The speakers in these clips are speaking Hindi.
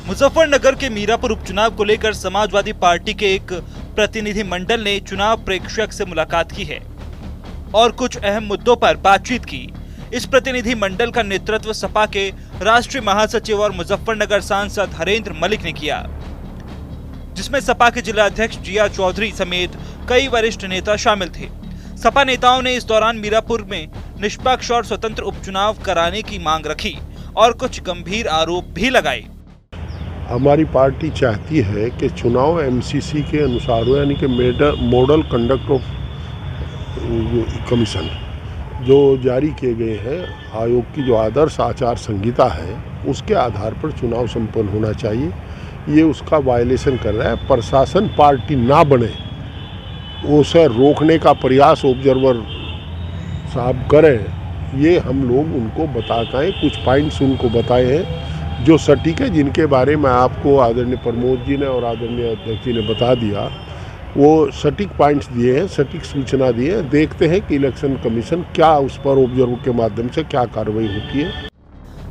मुजफ्फरनगर के मीरापुर उपचुनाव को लेकर समाजवादी पार्टी के एक प्रतिनिधि मंडल ने चुनाव प्रेक्षक से मुलाकात की है और कुछ अहम मुद्दों पर बातचीत की। इस प्रतिनिधि मंडल का नेतृत्व सपा के राष्ट्रीय महासचिव और मुजफ्फरनगर सांसद हरेंद्र मलिक ने किया, जिसमें सपा के जिला अध्यक्ष जिया चौधरी समेत कई वरिष्ठ नेता शामिल थे। सपा नेताओं ने इस दौरान मीरापुर में निष्पक्ष और स्वतंत्र उपचुनाव कराने की मांग रखी और कुछ गंभीर आरोप भी लगाए। हमारी पार्टी चाहती है कि चुनाव एमसीसी के अनुसार हो, यानी कि मॉडल कंडक्ट ऑफ कमीशन जो जारी किए गए हैं, आयोग की जो आदर्श आचार संहिता है उसके आधार पर चुनाव संपन्न होना चाहिए। ये उसका वायलेशन कर रहा है। प्रशासन पार्टी ना बने उसे रोकने का प्रयास ऑब्जर्वर साहब करें। ये हम लोग उनको बताएं, कुछ पॉइंट्स उनको बताए हैं जो सटीक है, जिनके बारे में आपको आदरणीय प्रमोद जी ने और आदरणीय अध्यक्ष जी ने बता दिया। वो सटीक पॉइंट्स दिए हैं, सटीक सूचना दी है। देखते हैं कि इलेक्शन कमीशन क्या उस पर ऑब्जर्वर के माध्यम से क्या कार्रवाई होती है।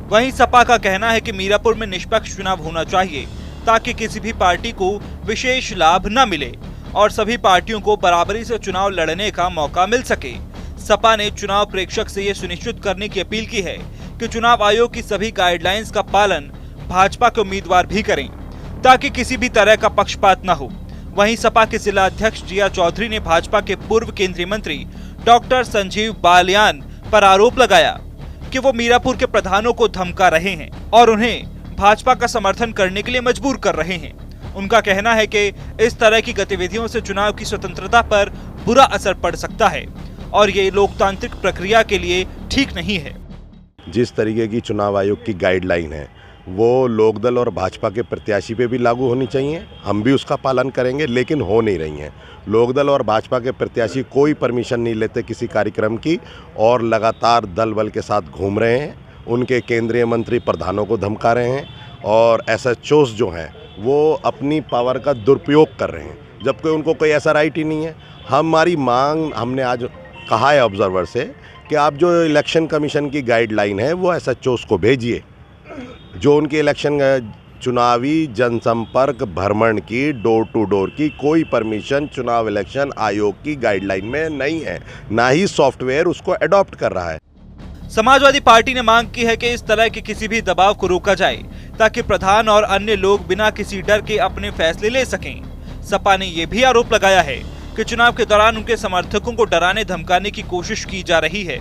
वहीं सपा का कहना है कि मीरापुर में निष्पक्ष चुनाव होना चाहिए ताकि किसी भी पार्टी को विशेष लाभ न मिले और सभी पार्टियों को बराबरी से चुनाव लड़ने का मौका मिल सके। सपा ने चुनाव प्रेक्षक से ये सुनिश्चित करने की अपील की है कि चुनाव आयोग की सभी गाइडलाइंस का पालन भाजपा के उम्मीदवार भी करें ताकि किसी भी तरह का पक्षपात न हो। वहीं सपा के जिला अध्यक्ष जिया चौधरी ने भाजपा के पूर्व केंद्रीय मंत्री डॉक्टर संजीव बालियान पर आरोप लगाया कि वो मीरापुर के प्रधानों को धमका रहे हैं और उन्हें भाजपा का समर्थन करने के लिए मजबूर कर रहे हैं। उनका कहना है कि इस तरह की गतिविधियों से चुनाव की स्वतंत्रता पर बुरा असर पड़ सकता है और ये लोकतांत्रिक प्रक्रिया के लिए ठीक नहीं है। जिस तरीके की चुनाव आयोग की गाइडलाइन है वो लोकदल और भाजपा के प्रत्याशी पे भी लागू होनी चाहिए। हम भी उसका पालन करेंगे, लेकिन हो नहीं रही हैं। लोकदल और भाजपा के प्रत्याशी कोई परमिशन नहीं लेते किसी कार्यक्रम की और लगातार दल बल के साथ घूम रहे हैं। उनके केंद्रीय मंत्री प्रधानों को धमका रहे हैं और एसएचओस जो हैं वो अपनी पावर का दुरुपयोग कर रहे हैं, जबकि उनको कोई ऐसा राइट ही नहीं है। हमारी मांग हमने आज कहा है ऑब्जर्वर से कि आप जो इलेक्शन कमीशन की गाइडलाइन है वो एसएचओस को भेजिए, जो उनकी इलेक्शन चुनावी जनसंपर्क भ्रमण की डोर टू डोर की कोई परमिशन चुनाव इलेक्शन आयोग की गाइडलाइन में नहीं है, ना ही सॉफ्टवेयर उसको अडॉप्ट कर रहा है। समाजवादी पार्टी ने मांग की है कि इस तरह के किसी भी दबाव को रोका जाए ताकि प्रधान और अन्य लोग बिना किसी डर के अपने फैसले ले सकें। सपा ने यह भी आरोप लगाया है कि चुनाव के दौरान उनके समर्थकों को डराने धमकाने की कोशिश की जा रही है।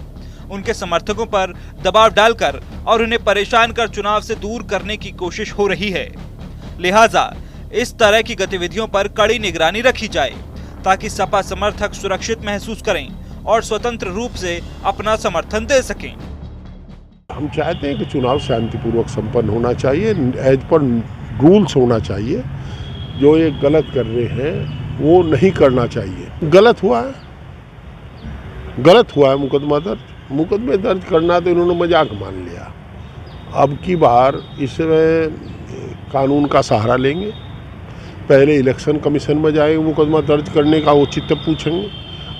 उनके समर्थकों पर दबाव डालकर और उन्हें परेशान कर चुनाव से दूर करने की कोशिश हो रही है। लिहाजा इस तरह की गतिविधियों पर कड़ी निगरानी रखी जाए ताकि सपा समर्थक सुरक्षित महसूस करें और स्वतंत्र रूप से अपना समर्थन दे सकें। हम चाहते हैं कि चुनाव शांतिपूर्वक संपन्न होना चाहिए, एज पर रूल्स होना चाहिए। जो ये गलत कर रहे हैं वो नहीं करना चाहिए। गलत हुआ है मुकदमे दर्ज करना तो इन्होंने मजाक मान लिया। अब की बार इसमें कानून का सहारा लेंगे। पहले इलेक्शन कमीशन में जाएंगे, मुकदमा दर्ज करने का औचित्य पूछेंगे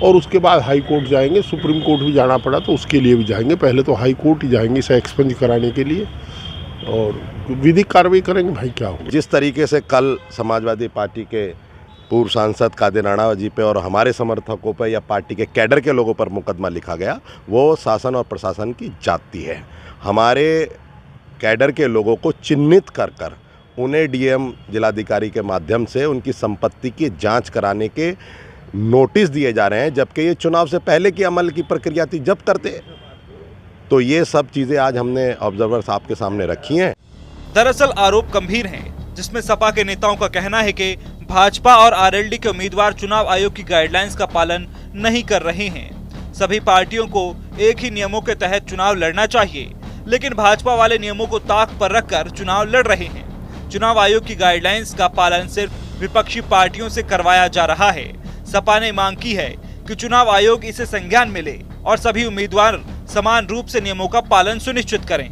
और उसके बाद हाई कोर्ट जाएंगे। सुप्रीम कोर्ट भी जाना पड़ा तो उसके लिए भी जाएंगे। पहले तो हाई कोर्ट ही जाएंगे इसे एक्सपंज कराने के लिए और विधिक कार्रवाई करेंगे। भाई क्या हो, जिस तरीके से कल समाजवादी पार्टी के पूर्व सांसद कादिर राणा जी पे और हमारे समर्थकों पे या पार्टी के कैडर के लोगों पर मुकदमा लिखा गया, वो शासन और प्रशासन की जाति है। हमारे कैडर के लोगों को चिन्हित कर कर उन्हें डीएम जिलाधिकारी के माध्यम से उनकी संपत्ति की जांच कराने के नोटिस दिए जा रहे हैं, जबकि ये चुनाव से पहले की अमल की प्रक्रिया थी जब करते। तो ये सब चीज़ें आज हमने ऑब्जर्वर साहब के सामने रखी हैं। दरअसल आरोप गंभीर हैं, जिसमें सपा के नेताओं का कहना है कि भाजपा और आरएलडी के उम्मीदवार चुनाव आयोग की गाइडलाइंस का पालन नहीं कर रहे हैं। सभी पार्टियों को एक ही नियमों के तहत चुनाव लड़ना चाहिए, लेकिन भाजपा वाले नियमों को ताक पर रखकर चुनाव लड़ रहे हैं। चुनाव आयोग की गाइडलाइंस का पालन सिर्फ विपक्षी पार्टियों से करवाया जा रहा है। सपा ने मांग की है कि चुनाव आयोग इसे संज्ञान में ले और सभी उम्मीदवार समान रूप से नियमों का पालन सुनिश्चित करें।